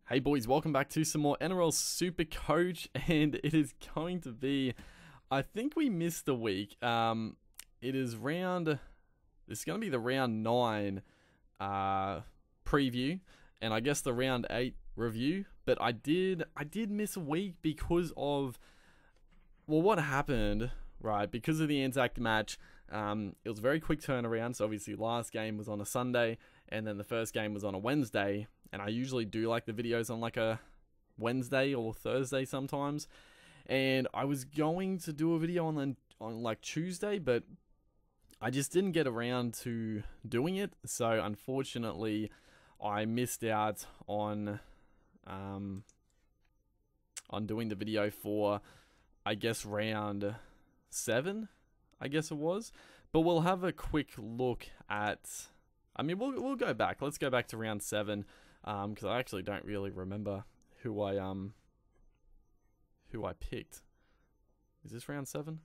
Hey boys, welcome back to some more NRL Super Coach, and it is going to be, I think we missed a week. It's going to be the round 9 preview, and I guess the round 8 review, but I did miss a week because of, well, what happened, right? Because of the Anzac match, it was a very quick turnaround, so obviously last game was on a Sunday, and then the first game was on a Wednesday, and I usually do like the videos on like a Wednesday or Thursday sometimes, and I was going to do a video on like Tuesday, but I just didn't get around to doing it, so unfortunately I missed out on doing the video for, I guess, round 7, I guess it was. But we'll have a quick look at, we'll go back. Let's go back to round 7, because I actually don't really remember who I picked. Is this round 7?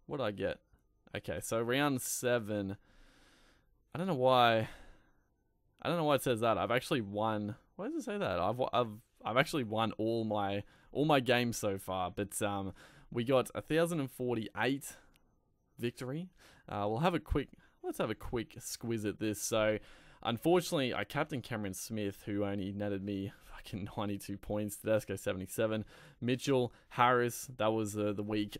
What did I get? Okay, so round 7. I don't know why it says that. I've actually won. Why does it say that? I've actually won all my games so far, but we got 1,048 victory. Let's have a quick squiz at this. So unfortunately, I captained Cameron Smith, who only netted me fucking 92 points. Tedesco 77. Mitchell, Harris, that was the week.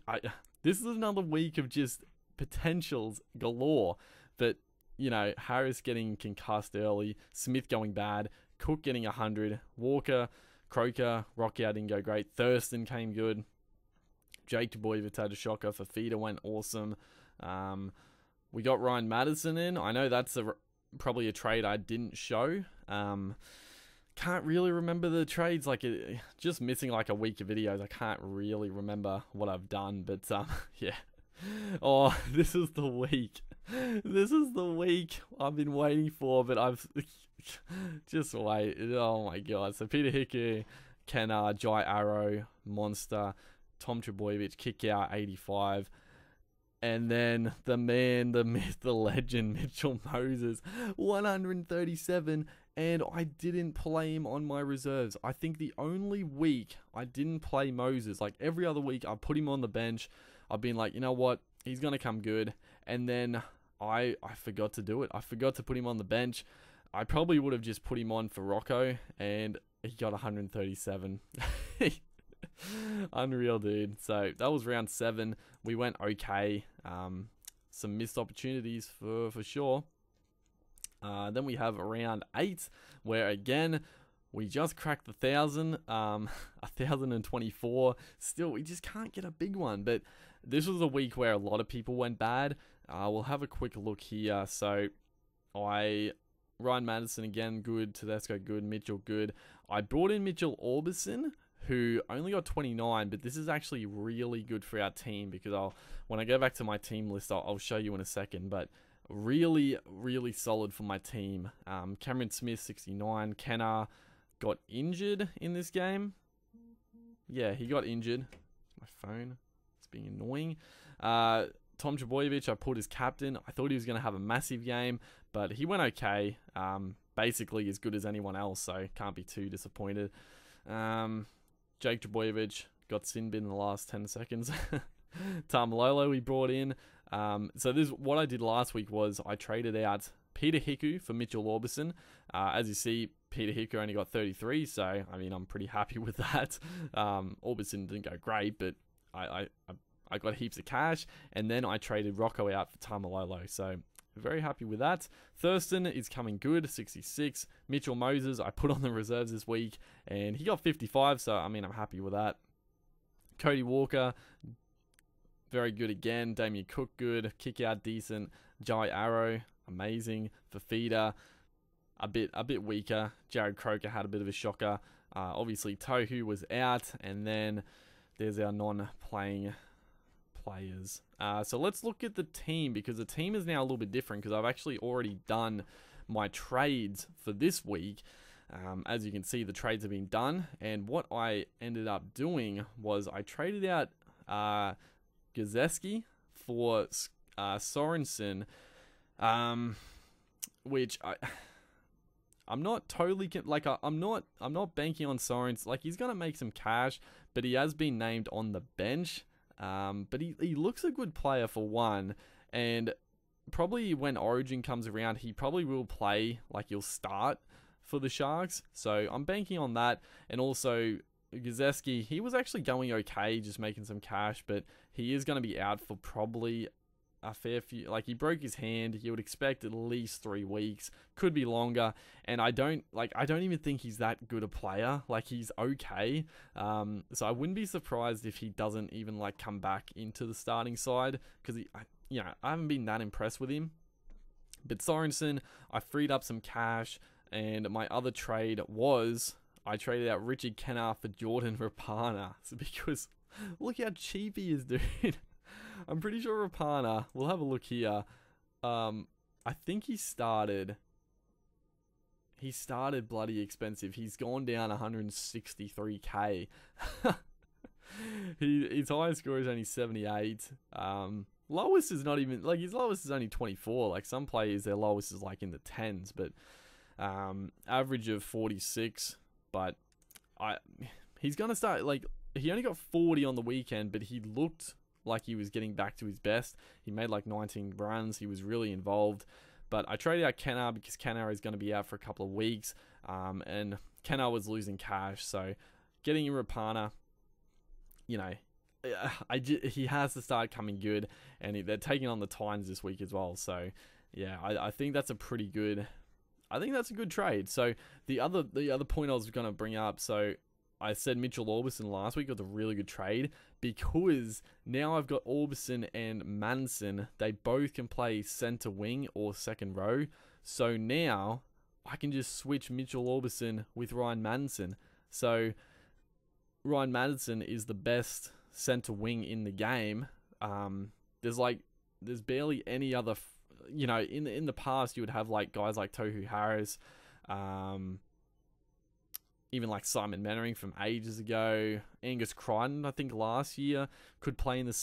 This is another week of just potentials galore, but you know, Harris getting concussed early, Smith going bad, Cook getting 100, Walker, Croker, Rockout didn't go great, Thurston came good, Jake Dubois had a shocker, Fafita went awesome. We got Ryan Madison in. I know that's probably a trade I didn't show. Can't really remember the trades, just missing like a week of videos. I can't really remember what I've done, but yeah. Oh, this is the week. This is the week I've been waiting for, but I've just wait. Oh my god. So Peter Hickey, Kenner, Jai Arrow, Monster, Tom Trebojevic, kick out 85. And then the man, the myth, the legend, Mitchell Moses, 137. And I didn't play him on my reserves. I think the only week I didn't play Moses, like every other week, I put him on the bench. I've been like, you know what? He's going to come good. And then I forgot to do it. I forgot to put him on the bench. I probably would have just put him on for Rocco, and he got 137. Unreal, dude. So that was round 7. We went okay. Some missed opportunities for sure. Then we have round 8, where again we just cracked the 1,000, 1,024. Still, we just can't get a big one. But this was a week where a lot of people went bad. We'll have a quick look here. So Ryan Madison again good, Tedesco good, Mitchell good. I brought in Mitchell Orbison, who only got 29, but this is actually really good for our team, because when I go back to my team list, I'll show you in a second, but really, really solid for my team. Cameron Smith, 69. Kenner got injured in this game. Yeah, he got injured. My phone, it's being annoying. Tom Trebojevic, I put as captain. I thought he was going to have a massive game, but he went okay. Basically as good as anyone else, so can't be too disappointed. Jake Trebojevic got sin bin in the last 10 seconds. Tamalolo we brought in. So what I did last week was I traded out Peter Hiku for Mitchell Orbison. As you see, Peter Hiku only got 33, so I'm pretty happy with that. Orbison didn't go great, but I got heaps of cash, and then I traded Rocco out for Tamalolo, so very happy with that. Thurston is coming good, 66. Mitchell Moses, I put on the reserves this week, and he got 55, so I'm happy with that. Cody Walker, very good again. Damien Cook, good. Kick out, decent. Jai Arrow, amazing. Fafita, a bit weaker. Jared Croker had a bit of a shocker. Obviously, Tohu was out, and then there's our non-playing players. So let's look at the team, because the team is now a little bit different, because I've actually already done my trades for this week. As you can see, the trades have been done, and what I ended up doing was I traded out Gazeski for Sorensen, which I'm not totally like I'm not banking on Sorensen. Like he's gonna make some cash, but he has been named on the bench. But he looks a good player for one, and probably when Origin comes around, he probably will play. Like he'll start for the Sharks. So I'm banking on that, and also Gazewski, he was actually going okay, just making some cash, but he is going to be out for probably a fair few. Like he broke his hand, you would expect at least 3 weeks, could be longer, and I don't even think he's that good a player. Like he's okay, so I wouldn't be surprised if he doesn't even like come back into the starting side, because I haven't been that impressed with him. But Sorensen, I freed up some cash, and my other trade was I traded out Richard Kennar for Jordan Rapana. So because look how cheap he is, dude. I'm pretty sure Rapana, we'll have a look here. I think he started bloody expensive. He's gone down 163k. His highest score is only 78. Lowest is not even, like his lowest is only 24. Like some players, their lowest is like in the 10s, but average of 46. But he's gonna start, like he only got 40 on the weekend, but he looked like he was getting back to his best. He made like 19 runs. He was really involved. But I traded out Kennar because Kennar is going to be out for a couple of weeks, and Kennar was losing cash. So getting in Rapana, he has to start coming good, and they're taking on the Titans this week as well. So yeah, I think that's a pretty good. I think that's a good trade. So the other point I was going to bring up. So I said Mitchell Orbison last week was a really good trade, because now I've got Orbison and Manson. They both can play center wing or second row. So now I can just switch Mitchell Orbison with Ryan Madison. So Ryan Madison is the best center wing in the game. There's barely any other. In the past you would have like guys like Tohu Harris, even like Simon Mannering from ages ago. Angus Crichton, I think last year, could play in the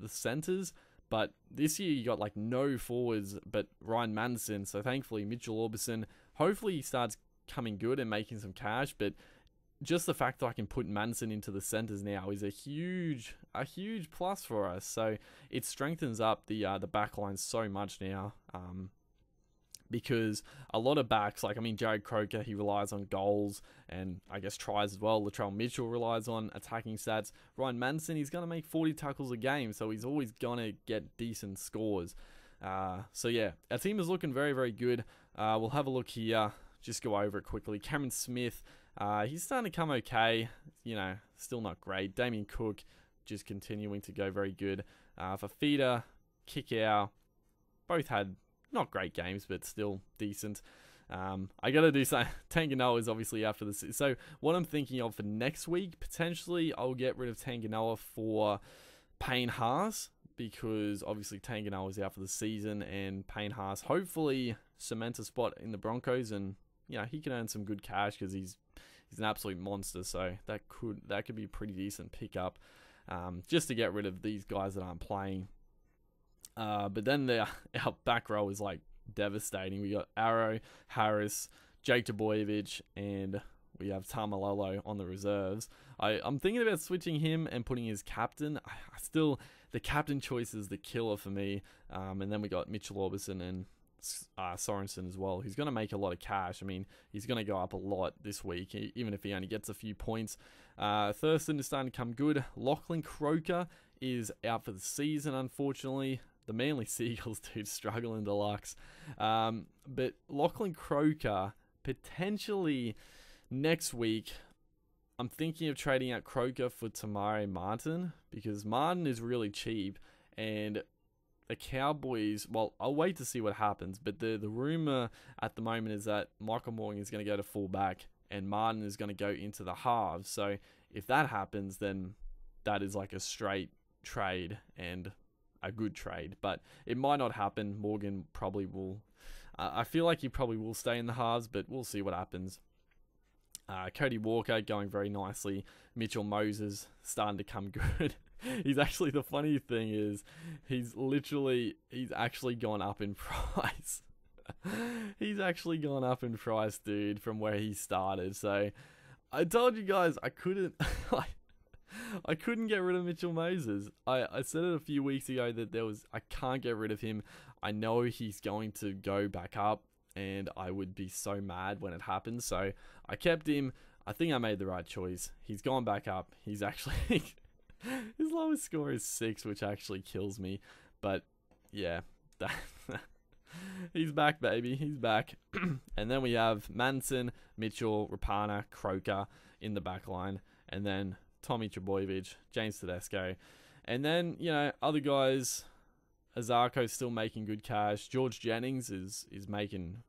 centers. But this year you got like no forwards but Ryan Madison. So thankfully Mitchell Orbison, hopefully he starts coming good and making some cash. But just the fact that I can put Madison into the centers now is a huge plus for us. So it strengthens up the back line so much now. Because a lot of backs, Jared Croker, he relies on goals and I guess tries as well. Latrell Mitchell relies on attacking stats. Ryan Madison, he's going to make 40 tackles a game, so he's always going to get decent scores. So yeah, our team is looking very, very good. We'll have a look here, just go over it quickly. Cameron Smith, he's starting to come okay, still not great. Damien Cook, just continuing to go very good. Fafita, Kickow, both had not great games, but still decent. I got to do something. Tanganoa is obviously after this. So what I'm thinking of for next week, potentially I'll get rid of Tanganoa for Payne Haas, because obviously Tanganoa is out for the season, and Payne Haas hopefully cements a spot in the Broncos, and he can earn some good cash because he's an absolute monster. So that could be a pretty decent pickup, just to get rid of these guys that aren't playing. But then our back row is like devastating. We got Arrow, Harris, Jake Trbojevic, and we have Tamalolo on the reserves. I'm thinking about switching him and putting his captain. The captain choice is the killer for me. And then we got Mitchell Orbison and Sorensen as well. He's going to make a lot of cash. He's going to go up a lot this week, even if he only gets a few points. Thurston is starting to come good. Lachlan Croker is out for the season, unfortunately. The Manly Seagulls, dude, struggle in deluxe. But Lachlan Croker, potentially next week, I'm thinking of trading out Croker for Tamari Martin, because Martin is really cheap, and the Cowboys, well, I'll wait to see what happens, but the rumor at the moment is that Michael Morgan is going to go to fullback, and Martin is going to go into the halves. So if that happens, then that is like a straight trade, and a good trade, but it might not happen. Morgan probably will. I feel like he probably will stay in the halves, but we'll see what happens. Cody Walker going very nicely. Mitchell Moses starting to come good. He's actually, the funny thing is, he's actually gone up in price. He's actually gone up in price, dude, from where he started. So I told you guys I couldn't I couldn't get rid of Mitchell Moses. I said it a few weeks ago that I can't get rid of him. I know he's going to go back up and I would be so mad when it happens. So I kept him. I think I made the right choice. He's gone back up. He's actually his lowest score is 6, which actually kills me. But yeah, he's back, baby. He's back. And then we have Manson, Mitchell, Rapana, Croker in the back line. And then Tommy Trbojevic, James Tedesco. And then, other guys, Azarko's still making good cash. George Jennings is making...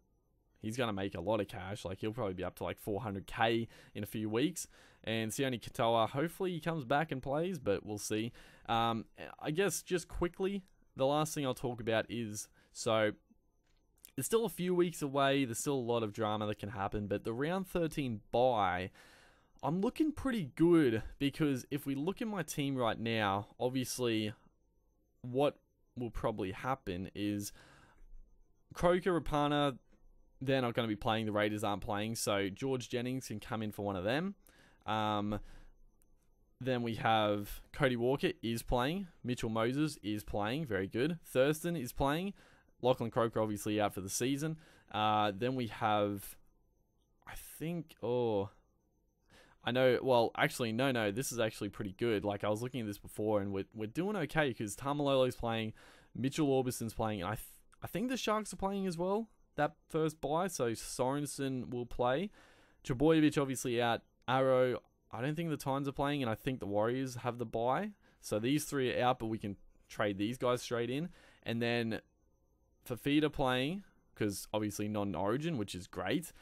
He's going to make a lot of cash. Like, he'll probably be up to like 400k in a few weeks. And Sione Katoa, hopefully he comes back and plays, but we'll see. I guess just quickly, the last thing I'll talk about is... So, it's still a few weeks away. There's still a lot of drama that can happen. But the round 13 bye, I'm looking pretty good. Because if we look at my team right now, obviously, what will probably happen is Croker, Rapana... They're not going to be playing. The Raiders aren't playing. So George Jennings can come in for one of them. Then we have Cody Walker is playing. Mitchell Moses is playing. Very good. Thurston is playing. Lachlan Croker obviously out for the season. Then we have, I think, I know, well, actually, no, this is actually pretty good. Like, I was looking at this before, and we're doing okay because Tamalolo's playing. Mitchell Orbison's playing. And I think the Sharks are playing as well. That first bye, so Sorensen will play. Trbojevic obviously out. Arrow, I don't think the Titans are playing, and I think the Warriors have the bye. So these three are out, but we can trade these guys straight in. And then Fafita playing, because obviously non-origin, which is great.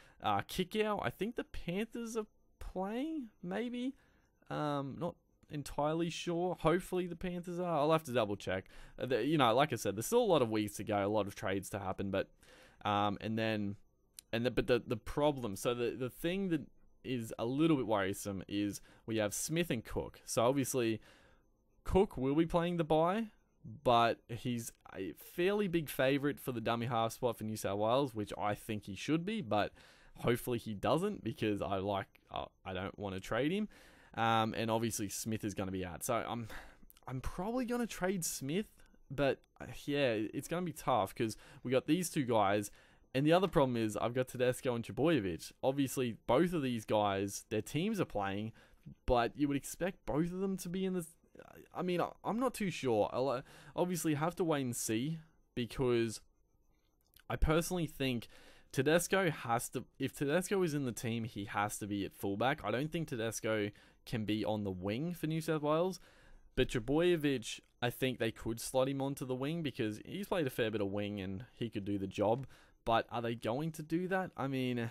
Kickout, I think the Panthers are playing, maybe. Not entirely sure. Hopefully the Panthers are. I'll have to double check. Like I said, there's still a lot of weeks to go, a lot of trades to happen, but the problem, so the thing that is a little bit worrisome is we have Smith and Cook. So obviously Cook will be playing the bye, but he's a fairly big favourite for the dummy half spot for New South Wales, which I think he should be, but hopefully he doesn't, because I don't want to trade him. And obviously Smith is going to be out. So I'm probably going to trade Smith. But yeah, it's going to be tough because we got these two guys. And the other problem is I've got Tedesco and Trbojevic. Obviously, both of these guys, their teams are playing, but you would expect both of them to be in this. I mean, I'm not too sure. I'll obviously have to wait and see, because I personally think Tedesco has to... If Tedesco is in the team, he has to be at fullback. I don't think Tedesco can be on the wing for New South Wales. But Trbojevic, I think they could slot him onto the wing because he's played a fair bit of wing and he could do the job. But are they going to do that? I mean,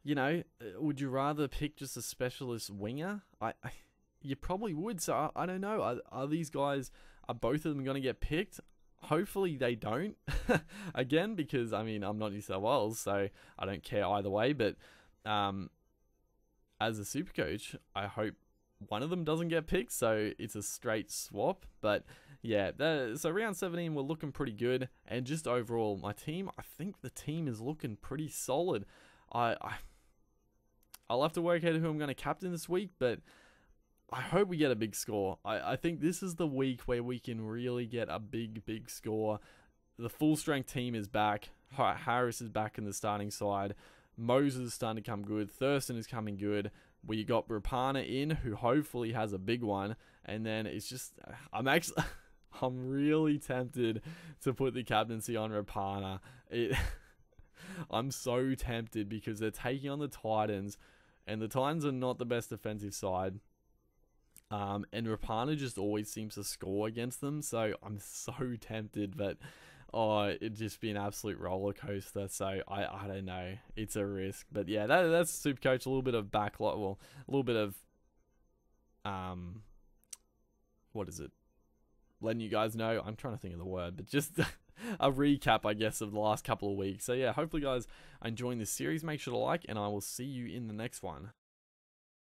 would you rather pick just a specialist winger? You probably would. So I don't know. Are these guys, are both of them going to get picked? Hopefully they don't. Again, because, I mean, I'm not New South Wales, so I don't care either way. But as a super coach, I hope one of them doesn't get picked, so it's a straight swap. But yeah, so round 17 we're looking pretty good, and just overall my team, I think the team is looking pretty solid. I'll have to work out who I'm going to captain this week, but I hope we get a big score. I think this is the week where we can really get a big score. The full strength team is back. Harris is back in the starting side. Moses is starting to come good. Thurston is coming good. We got Rapana in, who hopefully has a big one. And then it's just... I'm really tempted to put the captaincy on Rapana. I'm so tempted because they're taking on the Titans. And the Titans are not the best defensive side. And Rapana just always seems to score against them. So I'm so tempted, but... it'd just be an absolute roller coaster. So I don't know. It's a risk. But yeah, that's Supercoach. A little bit of backlog. Well, a little bit of what is it? Letting you guys know. I'm trying to think of the word, but just a recap, I guess, of the last couple of weeks. So yeah, hopefully guys are enjoying this series. Make sure to like, and I will see you in the next one.